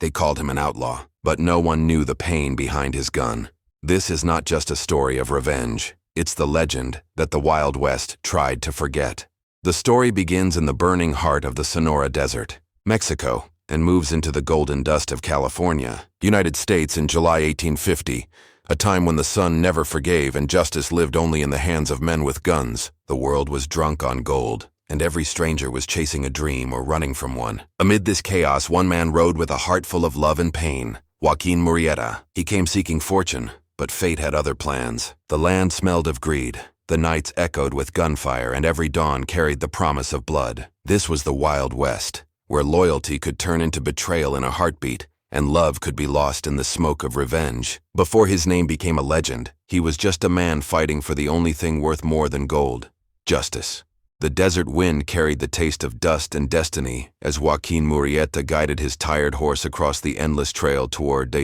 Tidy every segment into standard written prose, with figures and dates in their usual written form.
They called him an outlaw, but no one knew the pain behind his gun. This is not just a story of revenge. It's the legend that the Wild West tried to forget. The story begins in the burning heart of the Sonora Desert, Mexico, and moves into the golden dust of California, United States in July 1850, a time when the sun never forgave and justice lived only in the hands of men with guns. The world was drunk on gold, and every stranger was chasing a dream or running from one. Amid this chaos, one man rode with a heart full of love and pain, Joaquín Murrieta. He came seeking fortune, but fate had other plans. The land smelled of greed. The nights echoed with gunfire, and every dawn carried the promise of blood. This was the Wild West, where loyalty could turn into betrayal in a heartbeat, and love could be lost in the smoke of revenge. Before his name became a legend, he was just a man fighting for the only thing worth more than gold: justice. The desert wind carried the taste of dust and destiny as Joaquín Murrieta guided his tired horse across the endless trail toward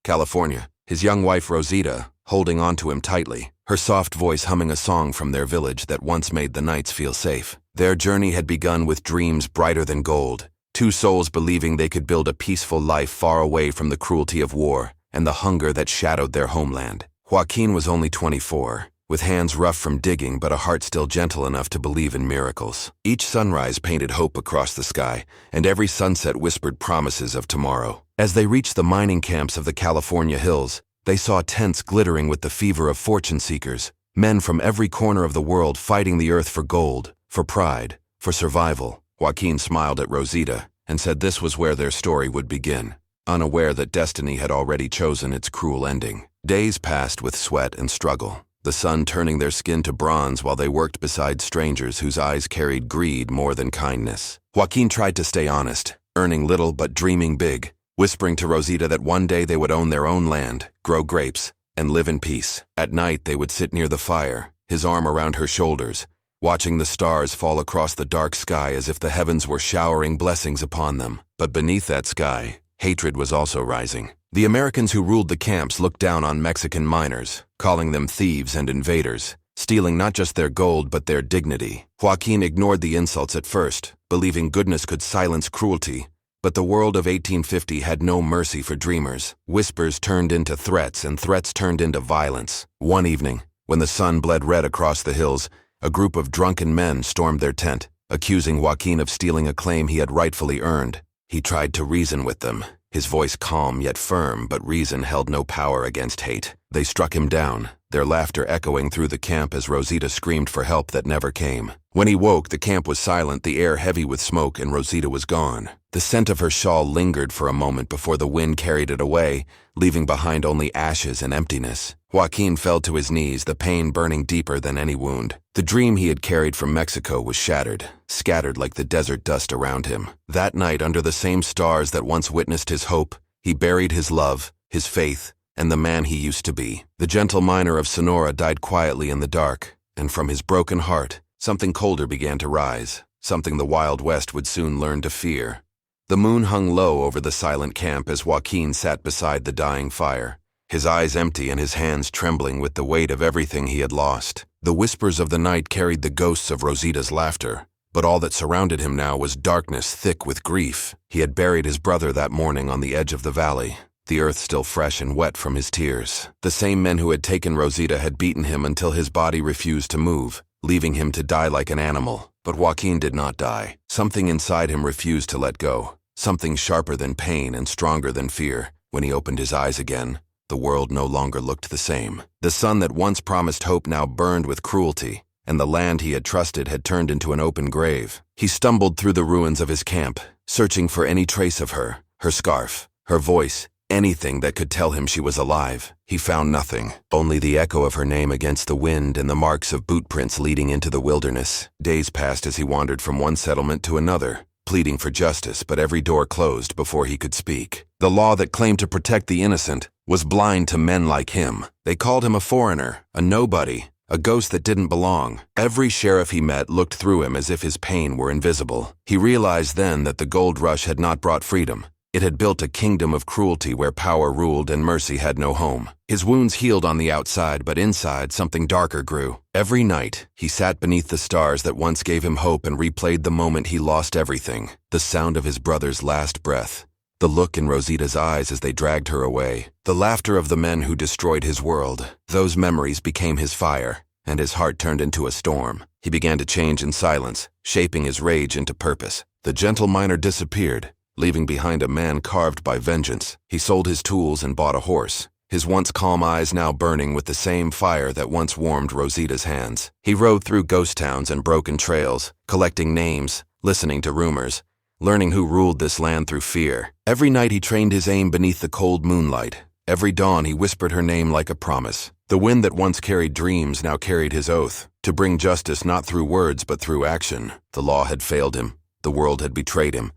California. His young wife Rosita, holding onto him tightly, her soft voice humming a song from their village that once made the nights feel safe. Their journey had begun with dreams brighter than gold, two souls believing they could build a peaceful life far away from the cruelty of war and the hunger that shadowed their homeland. Joaquín was only 24, with hands rough from digging but a heart still gentle enough to believe in miracles. Each sunrise painted hope across the sky, and every sunset whispered promises of tomorrow. As they reached the mining camps of the California hills, they saw tents glittering with the fever of fortune seekers, men from every corner of the world fighting the earth for gold, for pride, for survival. Joaquín smiled at Rosita and said this was where their story would begin, unaware that destiny had already chosen its cruel ending. Days passed with sweat and struggle, the sun turning their skin to bronze while they worked beside strangers whose eyes carried greed more than kindness. Joaquín tried to stay honest, earning little but dreaming big, whispering to Rosita that one day they would own their own land, grow grapes, and live in peace. At night they would sit near the fire, his arm around her shoulders, watching the stars fall across the dark sky as if the heavens were showering blessings upon them. But beneath that sky, hatred was also rising. The Americans who ruled the camps looked down on Mexican miners, calling them thieves and invaders, stealing not just their gold but their dignity. Joaquín ignored the insults at first, believing goodness could silence cruelty. But the world of 1850 had no mercy for dreamers. Whispers turned into threats, and threats turned into violence. One evening, when the sun bled red across the hills, a group of drunken men stormed their tent, accusing Joaquín of stealing a claim he had rightfully earned. He tried to reason with them, his voice calm yet firm, but reason held no power against hate. They struck him down, their laughter echoing through the camp as Rosita screamed for help that never came. When he woke, the camp was silent, the air heavy with smoke, and Rosita was gone. The scent of her shawl lingered for a moment before the wind carried it away, leaving behind only ashes and emptiness. Joaquín fell to his knees, the pain burning deeper than any wound. The dream he had carried from Mexico was shattered, scattered like the desert dust around him. That night, under the same stars that once witnessed his hope, he buried his love, his faith, and the man he used to be. The gentle miner of Sonora died quietly in the dark, and from his broken heart, something colder began to rise, something the Wild West would soon learn to fear. The moon hung low over the silent camp as Joaquín sat beside the dying fire, his eyes empty and his hands trembling with the weight of everything he had lost. The whispers of the night carried the ghosts of Rosita's laughter, but all that surrounded him now was darkness thick with grief. He had buried his brother that morning on the edge of the valley, the earth still fresh and wet from his tears. The same men who had taken Rosita had beaten him until his body refused to move, leaving him to die like an animal. But Joaquín did not die. Something inside him refused to let go, something sharper than pain and stronger than fear. When he opened his eyes again, the world no longer looked the same. The sun that once promised hope now burned with cruelty, and the land he had trusted had turned into an open grave. He stumbled through the ruins of his camp, searching for any trace of her scarf, her voice, anything that could tell him she was alive. He found nothing, only the echo of her name against the wind and the marks of boot prints leading into the wilderness. Days passed as he wandered from one settlement to another, pleading for justice, but every door closed before he could speak. The law that claimed to protect the innocent was blind to men like him. They called him a foreigner, a nobody, a ghost that didn't belong. Every sheriff he met looked through him as if his pain were invisible. He realized then that the gold rush had not brought freedom. It had built a kingdom of cruelty where power ruled and mercy had no home. His wounds healed on the outside, but inside something darker grew. Every night, he sat beneath the stars that once gave him hope and replayed the moment he lost everything, the sound of his brother's last breath, The look in Rosita's eyes as they dragged her away, the laughter of the men who destroyed his world. Those memories became his fire, and his heart turned into a storm. He began to change in silence, shaping his rage into purpose. The gentle miner disappeared, leaving behind a man carved by vengeance. He sold his tools and bought a horse, his once calm eyes now burning with the same fire that once warmed Rosita's hands. He rode through ghost towns and broken trails, collecting names, listening to rumors, learning who ruled this land through fear. Every night he trained his aim beneath the cold moonlight. Every dawn he whispered her name like a promise. The wind that once carried dreams now carried his oath, to bring justice not through words but through action. The law had failed him, the world had betrayed him,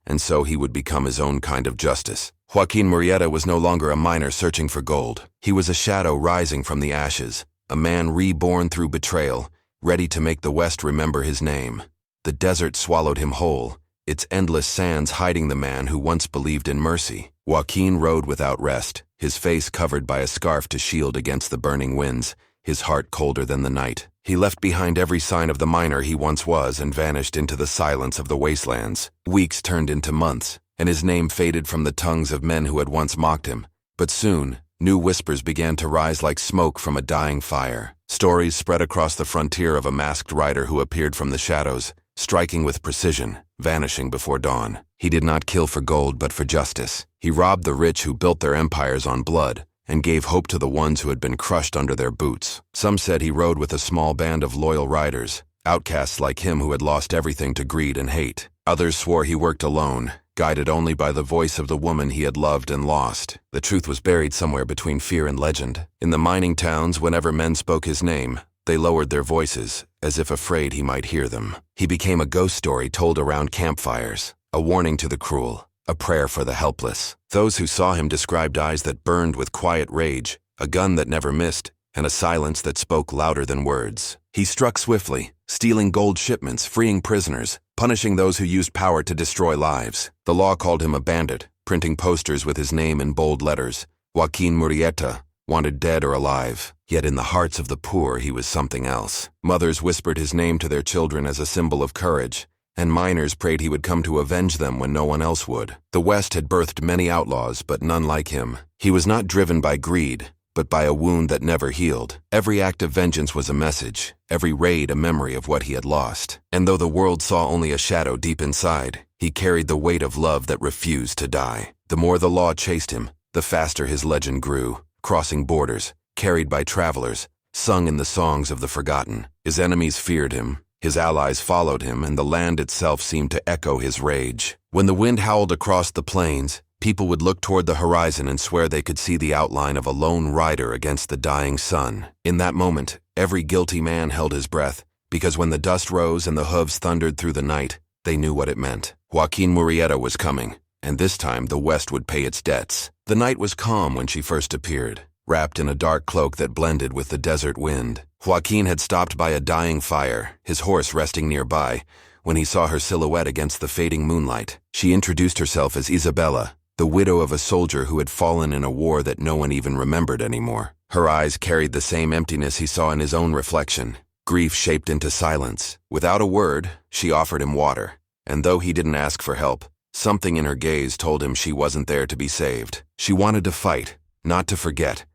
and so he would become his own kind of justice. Joaquín Murrieta was no longer a miner searching for gold. He was a shadow rising from the ashes, a man reborn through betrayal, ready to make the West remember his name. The desert swallowed him whole, its endless sands hiding the man who once believed in mercy. Joaquín rode without rest, his face covered by a scarf to shield against the burning winds, his heart colder than the night. He left behind every sign of the miner he once was and vanished into the silence of the wastelands. Weeks turned into months, and his name faded from the tongues of men who had once mocked him. But soon, new whispers began to rise like smoke from a dying fire. Stories spread across the frontier of a masked rider who appeared from the shadows, striking with precision, vanishing before dawn. He did not kill for gold but for justice. He robbed the rich who built their empires on blood, and gave hope to the ones who had been crushed under their boots. Some said he rode with a small band of loyal riders, outcasts like him who had lost everything to greed and hate. Others swore he worked alone, guided only by the voice of the woman he had loved and lost. The truth was buried somewhere between fear and legend. In the mining towns, whenever men spoke his name, they lowered their voices, as if afraid he might hear them. He became a ghost story told around campfires, a warning to the cruel, a prayer for the helpless. Those who saw him described eyes that burned with quiet rage, a gun that never missed, and a silence that spoke louder than words. He struck swiftly, stealing gold shipments, freeing prisoners, punishing those who used power to destroy lives. The law called him a bandit, printing posters with his name in bold letters. Joaquín Murrieta, wanted dead or alive. Yet in the hearts of the poor he was something else. Mothers whispered his name to their children as a symbol of courage, and miners prayed he would come to avenge them when no one else would. The West had birthed many outlaws, but none like him. He was not driven by greed, but by a wound that never healed. Every act of vengeance was a message, every raid a memory of what he had lost. And though the world saw only a shadow deep inside, he carried the weight of love that refused to die. The more the law chased him, the faster his legend grew, crossing borders, carried by travelers, sung in the songs of the forgotten. His enemies feared him, his allies followed him, and the land itself seemed to echo his rage. When the wind howled across the plains, people would look toward the horizon and swear they could see the outline of a lone rider against the dying sun. In that moment, every guilty man held his breath, because when the dust rose and the hooves thundered through the night, they knew what it meant. Joaquín Murrieta was coming, and this time the West would pay its debts. The night was calm when she first appeared, wrapped in a dark cloak that blended with the desert wind. Joaquín had stopped by a dying fire, his horse resting nearby, when he saw her silhouette against the fading moonlight. She introduced herself as Isabella, the widow of a soldier who had fallen in a war that no one even remembered anymore. Her eyes carried the same emptiness he saw in his own reflection, grief shaped into silence. Without a word, she offered him water, and though he didn't ask for help, something in her gaze told him she wasn't there to be saved. She wanted to fight, not to forget,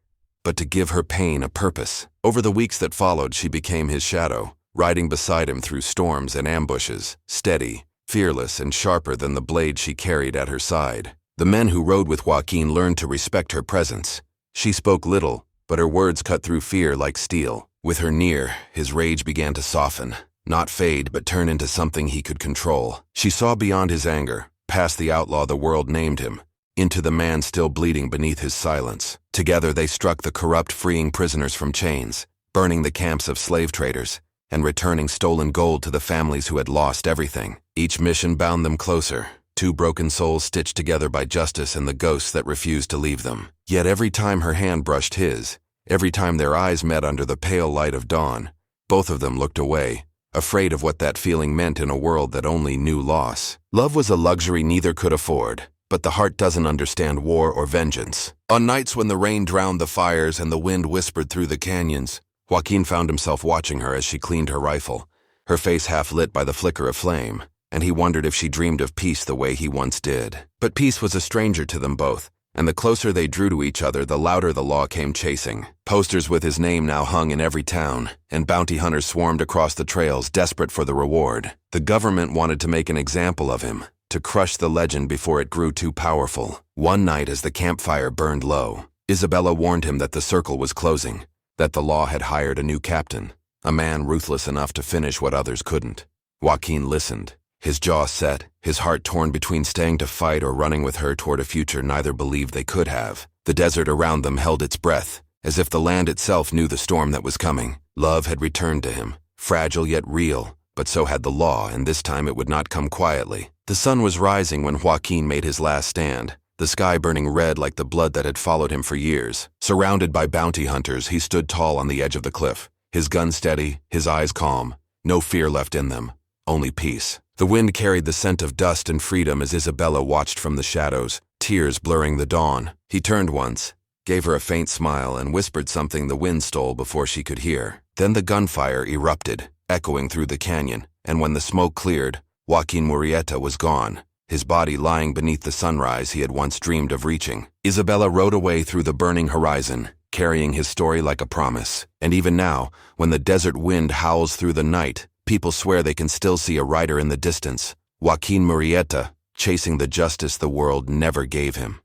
but to give her pain a purpose. Over the weeks that followed, she became his shadow, riding beside him through storms and ambushes, steady, fearless, and sharper than the blade she carried at her side. The men who rode with Joaquín learned to respect her presence. She spoke little, but her words cut through fear like steel. With her near, his rage began to soften, not fade but turn into something he could control. She saw beyond his anger, past the outlaw the world named him, into the man still bleeding beneath his silence. Together they struck the corrupt, freeing prisoners from chains, burning the camps of slave traders, and returning stolen gold to the families who had lost everything. Each mission bound them closer, two broken souls stitched together by justice and the ghosts that refused to leave them. Yet every time her hand brushed his, every time their eyes met under the pale light of dawn, both of them looked away, afraid of what that feeling meant in a world that only knew loss. Love was a luxury neither could afford, but the heart doesn't understand war or vengeance. On nights when the rain drowned the fires and the wind whispered through the canyons, Joaquín found himself watching her as she cleaned her rifle, her face half lit by the flicker of flame. and he wondered if she dreamed of peace the way he once did. But peace was a stranger to them both, and the closer they drew to each other, the louder the law came chasing. Posters with his name now hung in every town, and bounty hunters swarmed across the trails, desperate for the reward. The government wanted to make an example of him, to crush the legend before it grew too powerful. One night as the campfire burned low, Isabella warned him that the circle was closing, that the law had hired a new captain, a man ruthless enough to finish what others couldn't. Joaquín listened, his jaw set, his heart torn between staying to fight or running with her toward a future neither believed they could have. The desert around them held its breath, as if the land itself knew the storm that was coming. Love had returned to him, fragile yet real, but so had the law, and this time it would not come quietly. The sun was rising when Joaquín made his last stand, the sky burning red like the blood that had followed him for years. Surrounded by bounty hunters, he stood tall on the edge of the cliff, his gun steady, his eyes calm, no fear left in them, only peace. The wind carried the scent of dust and freedom as Isabella watched from the shadows, tears blurring the dawn. He turned once, gave her a faint smile, and whispered something the wind stole before she could hear. Then the gunfire erupted, echoing through the canyon, and when the smoke cleared, Joaquín Murrieta was gone, his body lying beneath the sunrise he had once dreamed of reaching. Isabella rode away through the burning horizon, carrying his story like a promise. And even now, when the desert wind howls through the night, people swear they can still see a rider in the distance, Joaquín Murrieta, chasing the justice the world never gave him.